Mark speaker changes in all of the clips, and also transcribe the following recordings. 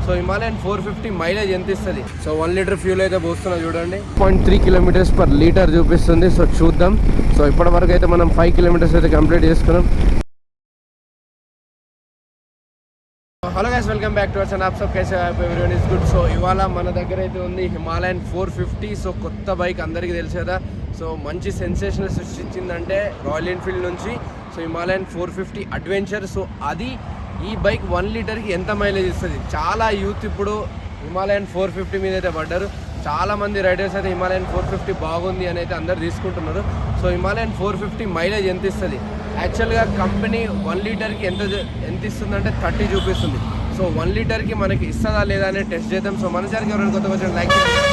Speaker 1: So Himalayan 450 mileage ఎంత ఇస్తుంది. So 1 litre fuel అయితే పోస్తున్నా చూడండి. 0.3 కిలోమీటర్స్ పర్ లీటర్ చూపిస్తుంది. సో చూద్దాం. సో ఇప్పటి వరకు అయితే మనం 5 కిలోమీటర్స్ అయితే కంప్లీట్ చేసుకున్నాం. Hello guys, welcome back to our channel. ఆప్ సబ్ కైసే హై? Everyone is good. సో ఇవాళ మన దగ్గర అయితే ఉంది హిమాలయన్ 450. సో కొత్త బైక్ అందరికీ తెలుసు కదా. సో మంచి సెన్సేషన్ సృష్టించిందంటే రాయల్ ఎన్ఫీల్డ్ నుంచి. So Himalayan 450 adventure. సో అది ఈ బైక్ 1 లీటర్కి ఎంత మైలేజ్ ఇస్తుంది. చాలా యూత్ ఇప్పుడు హిమాలయన్ 450 మీద అయితే పడ్డారు. చాలామంది రైడర్స్ అయితే హిమాలయన్ 450 బాగుంది అని అయితే అందరు తీసుకుంటున్నారు. సో హిమాలయన్ 450 మైలేజ్ ఎంత ఇస్తుంది? యాక్చువల్గా కంపెనీ 1 లీటర్కి ఎంత ఇస్తుందంటే 30 చూపిస్తుంది. సో 1 లీటర్కి మనకి ఇస్తుందా లేదా అని టెస్ట్ చేద్దాం. సో మన ఛానల్కి ఎవరైనా కొత్త వచ్చి లైక్ చేయండి.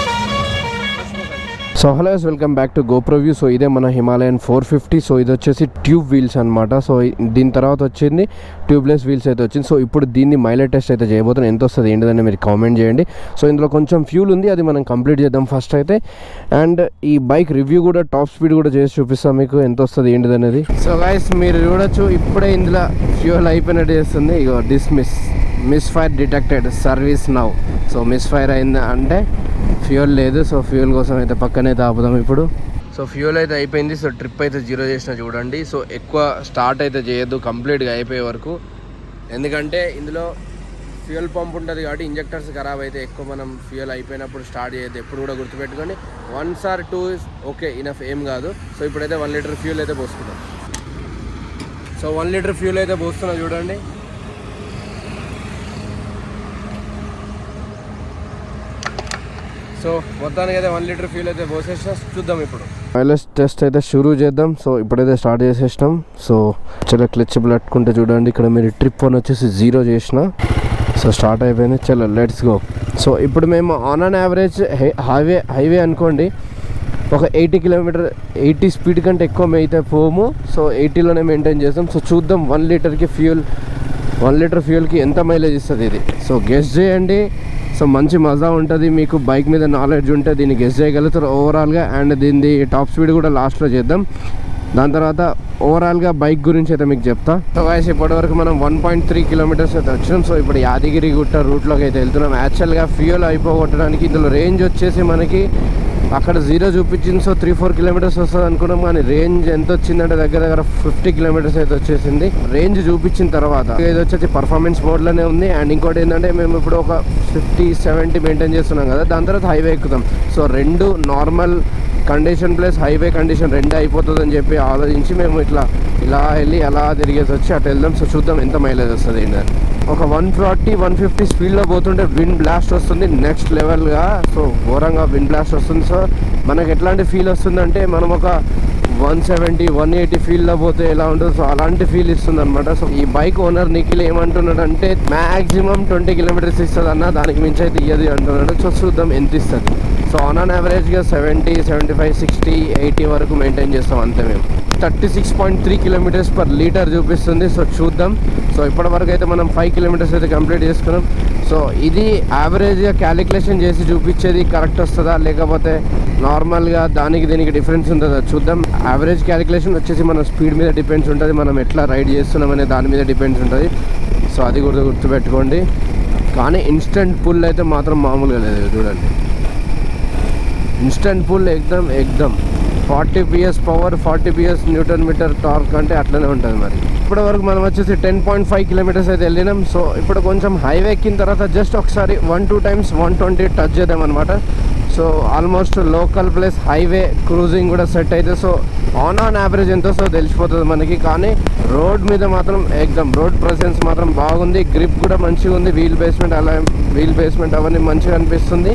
Speaker 1: So hello, welcome back to GoPro view. So ఇదే మన హిమాలయన్ 450. సో ఇది వచ్చేసి ట్యూబ్ వీల్స్ అనమాట. సో దీని తర్వాత వచ్చింది ట్యూబ్లెస్ వీల్స్ అయితే వచ్చింది. సో ఇప్పుడు దీన్ని మైలేజ్ టెస్ట్ అయితే చేయబోతున్నాం. ఎంత వస్తుంది ఏంటిదని మీరు కామెంట్ చేయండి. సో ఇందులో కొంచెం ఫ్యూల్ ఉంది, అది మనం కంప్లీట్ చేద్దాం ఫస్ట్ అయితే. అండ్ ఈ బైక్ రివ్యూ కూడా టాప్ స్పీడ్ కూడా చేసి చూపిస్తాం మీకు ఎంత వస్తుంది ఏంటిది అనేది. సో గైస్ మీరు చూడొచ్చు, ఇప్పుడే ఇందులో ఫ్యూల్ అయిపోయినట్టు చేస్తుంది. ఇగో misfire detected, service now. So misfire అయింది అంటే ఫ్యూల్ లేదు. సో ఫ్యూల్ కోసం అయితే పక్కనే ఆపుదాం ఇప్పుడు. సో ఫ్యూల్ అయితే అయిపోయింది. సో ట్రిప్ అయితే 0 చేసిన చూడండి. సో ఎక్కువ స్టార్ట్ అయితే చేయొద్దు కంప్లీట్గా అయిపోయే వరకు, ఎందుకంటే ఇందులో ఫ్యూయల్ పంప్ ఉంటుంది కాబట్టి ఇంజెక్టర్స్ ఖరాబ్ అయితే ఎక్కువ మనం ఫ్యూయల్ అయిపోయినప్పుడు స్టార్ట్ చేయొద్దు. ఎప్పుడు కూడా గుర్తుపెట్టుకొని 1 or 2 ఓకే, ఇనఫ్ ఏం కాదు. సో ఇప్పుడైతే 1 లీటర్ ఫ్యూల్ అయితే పోసుకుందాం. సో 1 లీటర్ ఫ్యూల్ అయితే పోస్తున్నా చూడండి. సో మొత్తానికి అయితే 1 లీటర్ ఫ్యూల్ అయితే పోసేసిన. చూద్దాం ఇప్పుడు మైలేజ్ టెస్ట్ అయితే షురూ చేద్దాం. సో ఇప్పుడైతే స్టార్ట్ చేసేసినాం. సో చలో క్లచ్ పట్టుకుంటే చూడండి, ఇక్కడ మీరు ట్రిప్ 1 వచ్చేసి 0 చేసిన. సో స్టార్ట్ అయిపోయింది. చలో లెట్స్ గో. సో ఇప్పుడు మేము ఆన్ యావరేజ్ హైవే అనుకోండి ఒక 80 స్పీడ్ కంటే ఎక్కువ అయితే పోము. సో 80లోనే మెయింటైన్ చేస్తాం. సో చూద్దాం 1 లీటర్ ఫ్యూయల్కి ఎంత మైలేజ్ ఇస్తుంది ఇది. సో గెస్ చేయండి. సో మంచి మజా ఉంటుంది. మీకు బైక్ మీద నాలెడ్జ్ ఉంటే దీన్ని గెస్ చేయగలుగుతారు ఓవరాల్గా. అండ్ దీన్ని టాప్ స్పీడ్ కూడా లాస్ట్లో చేద్దాం. దాని తర్వాత ఓవరాల్గా బైక్ గురించి అయితే మీకు చెప్తా. సో గైస్ ఇప్పటివరకు మనం 1.3 కిలోమీటర్స్ అయితే వచ్చినాం. సో ఇప్పుడు యాదగిరి గుట్ట రూట్లోకి అయితే వెళ్తున్నాం. యాక్చువల్గా ఫ్యూయల్ అయిపోగొట్టడానికి ఇందులో రేంజ్ వచ్చేసి మనకి అక్కడ 0 చూపించింది. సో 3-4 కిలోమీటర్స్ వస్తుంది అనుకున్నాం, కానీ రేంజ్ ఎంత వచ్చిందంటే దగ్గర 50 కిలోమీటర్స్ అయితే వచ్చేసింది రేంజ్ చూపించిన తర్వాత. ఇది వచ్చేసి పర్ఫార్మెన్స్ మోడ్లోనే ఉంది. అండ్ ఇంకోటి ఏంటంటే మేము ఇప్పుడు ఒక 50-70 మెయింటైన్ చేస్తున్నాం కదా, దాని తర్వాత హైవే ఎక్కుతాం. So 2 normal condition plus highway condition 2 అయిపోతుందని చెప్పి ఆలోచించి మేము ఇలా వెళ్ళి అలా తిరిగేసి వచ్చి అటు వెళ్దాం. సో చూద్దాం ఎంత మైలేజ్ వస్తుంది ఏంటని. ఒక 140-150 స్పీడ్లో పోతుంటే విండ్ బ్లాస్ట్ వస్తుంది నెక్స్ట్ లెవెల్గా. సో ఘోరంగా విండ్ బ్లాస్ట్ వస్తుంది. సో మనకు ఎట్లాంటి ఫీల్ వస్తుందంటే మనం ఒక 170-180 ఫీల్లో పోతే ఎలా ఉంటుంది, సో అలాంటి ఫీల్ ఇస్తుంది అనమాట. సో ఈ బైక్ ఓనర్ నిఖిల్ ఏమంటున్నాడంటే మ్యాక్సిమం 20 కిలోమీటర్స్ ఇస్తుంది అన్న, దానికి మించి అయితే ఇయ్యదు అంటున్నాడు. సో చూద్దాం ఎంత ఇస్తుంది. సో ఆన్ యావరేజ్గా 70, 75, 60, 80 వరకు మెయింటైన్ చేస్తాం అంతే మేము. 36.3 కిలోమీటర్స్ పర్ లీటర్ చూపిస్తుంది. సో చూద్దాం. సో ఇప్పటి వరకు అయితే మనం 5 కిలోమీటర్స్ అయితే కంప్లీట్ చేసుకున్నాం. సో ఇది యావరేజ్గా క్యాలిక్యులేషన్ చేసి చూపించేది కరెక్ట్ వస్తుందా లేకపోతే నార్మల్గా దానికి దీనికి డిఫరెన్స్ ఉంటుందా చూద్దాం. యావరేజ్ క్యాలిక్యులేషన్ వచ్చేసి మన స్పీడ్ మీద డిపెండ్స్ ఉంటుంది, మనం ఎట్లా రైడ్ చేస్తున్నాం అనే దాని మీద డిపెండ్స్ ఉంటుంది. సో అది కూడా గుర్తుపెట్టుకోండి. కానీ ఇన్స్టెంట్ పుల్ అయితే మాత్రం మామూలుగా లేదు చూడండి. ఇన్స్టెంట్ పుల్ ఎగ్దమ్ 40 PS power, 40 PS newton metre torque అంటే అట్లనే ఉంటుంది. మరి ఇప్పటి వరకు మనం వచ్చేసి 10.5 కిలోమీటర్స్ అయితే వెళ్ళినాం. సో ఇప్పుడు కొంచెం హైవే ఎక్కిన తర్వాత జస్ట్ ఒకసారి 1-2 టైమ్స్ 120 టచ్ చేద్దాం అనమాట. So almost local plus highway cruising కూడా సెట్ అయితే. సో ఆన్ యావరేజ్ ఎంత వస్తుందో తెలిసిపోతుంది మనకి. కానీ రోడ్ మీద మాత్రం రోడ్ ప్రెసెన్స్ మాత్రం బాగుంది. గ్రిప్ కూడా మంచిగా ఉంది. వీల్ బేస్మెంట్ అవన్నీ మంచిగా అనిపిస్తుంది.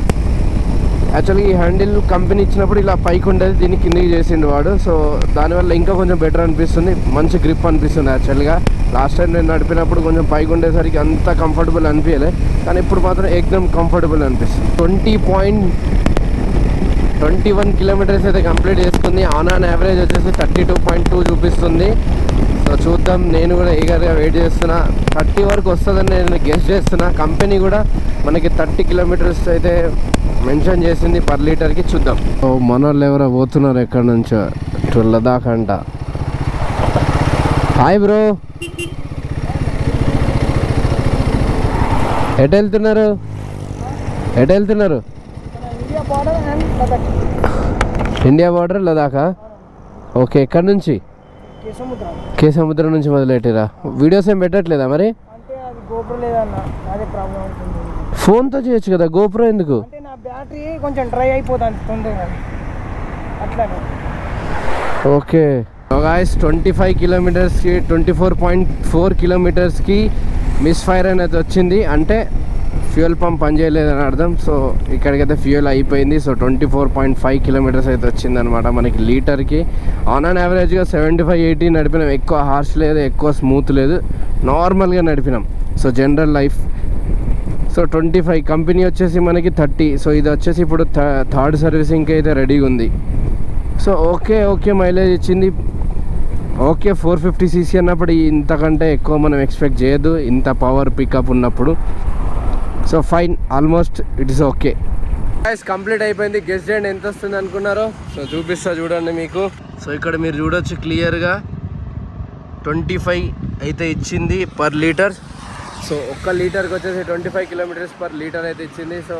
Speaker 1: యాక్చువల్గా ఈ హ్యాండిల్ కంపెనీ ఇచ్చినప్పుడు ఇలా పైకి ఉండేది, దీన్ని కిందికి చేసిండు వాడు. సో దానివల్ల ఇంకా కొంచెం బెటర్ అనిపిస్తుంది, మంచి గ్రిప్ అనిపిస్తుంది. యాక్చువల్గా లాస్ట్ టైం నేను నడిపినప్పుడు కొంచెం పైకి ఉండేసరికి అంత కంఫర్టబుల్ అనిపించలే, కానీ ఇప్పుడు మాత్రం కంఫర్టబుల్ అనిపిస్తుంది. 20.21 కిలోమీటర్స్ అయితే కంప్లీట్ చేసుకుంది. ఆన్ యావరేజ్ వచ్చేసి 32.2 చూపిస్తుంది. సో చూద్దాం. నేను కూడా ఈగర్గా వెయిట్ చేస్తున్నా. 30 వరకు వస్తుందని నేను గెస్ చేస్తున్నా. కంపెనీ కూడా మనకి 30 కిలోమీటర్స్ అయితే మెన్షన్ చేసింది పర్ లీటర్కి. చూద్దాం. సో మన వాళ్ళు ఎవరో పోతున్నారు ఎక్కడి నుంచో, 12 దాకంట. Hi bro. ఎటు వెళ్తున్నారు ఇండియా బార్డర్ లదాఖా? ఓకే, ఎక్కడి నుంచి? కే సముద్రం నుంచి మొదలెట్టిరా? వీడియోస్ ఏం పెట్టట్లేదా మరి? ఫోన్తో చేయొచ్చు కదా, గోప్రో ఎందుకు?
Speaker 2: బ్యాటరీ కొంచెం డ్రై అయిపోతుంది తొందరగా అట్లానే.
Speaker 1: ఓకే గాయ్స్, 25 కిలోమీటర్స్కి 24.4 కిలోమీటర్స్కి మిస్ ఫైర్ అనేది వచ్చింది. అంటే ఫ్యూయల్ పంప్ పనిచేయలేదని అర్థం. సో ఇక్కడికైతే ఫ్యూయల్ అయిపోయింది. సో 24.5 కిలోమీటర్స్ అయితే వచ్చిందనమాట మనకి లీటర్కి. ఆన్ అండ్ యావరేజ్గా 75-80 నడిపినాం. ఎక్కువ హార్ష్ లేదు, ఎక్కువ స్మూత్ లేదు, నార్మల్గా నడిపినాం. So general life. So 25, company వచ్చేసి మనకి 30. సో ఇది వచ్చేసి ఇప్పుడు థర్డ్ సర్వీసింగ్కి అయితే రెడీగా ఉంది. సో ఓకే మైలేజ్ ఇచ్చింది. ఓకే 450cc అన్నప్పుడు ఇంతకంటే ఎక్కువ మనం ఎక్స్పెక్ట్ చేయొద్దు, ఇంత పవర్ పికప్ ఉన్నప్పుడు. So fine, almost it is okay. Complete అయిపోయింది. గెస్ చేయండి ఎంత వస్తుంది అనుకున్నారో. సో చూపిస్తా చూడండి మీకు. సో ఇక్కడ మీరు చూడొచ్చు క్లియర్గా 25 అయితే ఇచ్చింది పర్ లీటర్. సో ఒక్క లీటర్కి వచ్చేసి 25 కిలోమీటర్స్ పర్ లీటర్ అయితే ఇచ్చింది. సో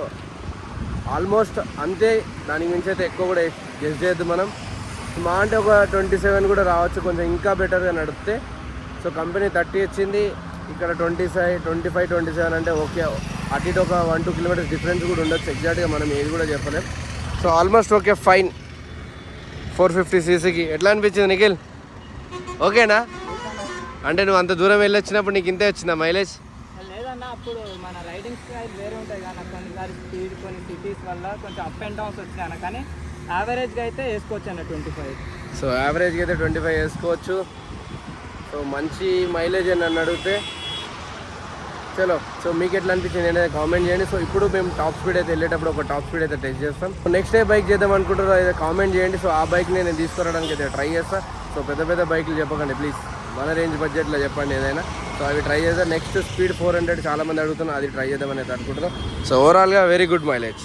Speaker 1: ఆల్మోస్ట్ అంతే, దానికి మించి అయితే ఎక్కువ కూడా గెస్ చేయొద్దు మనం. మా అంటే ఒక 27 కూడా రావచ్చు, కొంచెం ఇంకా బెటర్గా నడిపితే. సో కంపెనీ 30 ఇచ్చింది, ఇక్కడ 25, 27 అంటే ఓకే. అటు ఇటు ఒక 1-2 కిలోమీటర్స్ డిఫరెన్స్ కూడా ఉండొచ్చు, ఎగ్జాక్ట్గా మనం ఏది కూడా చెప్పలేం. So almost okay, fine. 450cc ఎట్లా అనిపించింది నిఖిల్? ఓకేనా? అంటే నువ్వు అంత దూరం వెళ్ళొచ్చినప్పుడు నీకు ఇంతే వచ్చిందా మైలేజ్?
Speaker 2: లేదన్నా, అప్పుడు మన రైడింగ్ స్టైల్ వేరే ఉంటుంది కానీ కొన్నిసారి స్పీడ్ కొన్ని సిటీస్ వల్ల కొంచెం అప్ అండ్ డౌన్స్ వచ్చినాయి. కానీ యావరేజ్గా అయితే వేసుకోవచ్చు అన్న 25. సో
Speaker 1: యావరేజ్గా అయితే 25 వేసుకోవచ్చు. సో మంచి మైలేజ్ అని నన్ను అడిగితే. చలో, సో మీకు ఎట్లా అనిపించింది అనేది కామెంట్ చేయండి. సో ఇప్పుడు మేము టాప్ స్పీడ్ అయితే వెళ్ళేటప్పుడు ఒక టాప్ స్పీడ్ అయితే టెస్ట్ చేస్తాం. నెక్స్ట్ ఏ బైక్ చేద్దాం అనుకుంటారో అయితే కామెంట్ చేయండి. సో ఆ బైక్ని నేను తీసుకురావడానికి అయితే ట్రై చేస్తాను. సో పెద్ద బైక్లు చెప్పకండి ప్లీజ్, మన రేంజ్ బడ్జెట్లో చెప్పండి ఏదైనా. సో అవి ట్రై చేద్దాం. నెక్స్ట్ స్పీడ్ 400 చాలామంది అడుగుతున్నారు, అది ట్రై చేద్దామని అయితే అనుకుంటున్నాం. సో ఓవరాల్గా వెరీ గుడ్ మైలేజ్.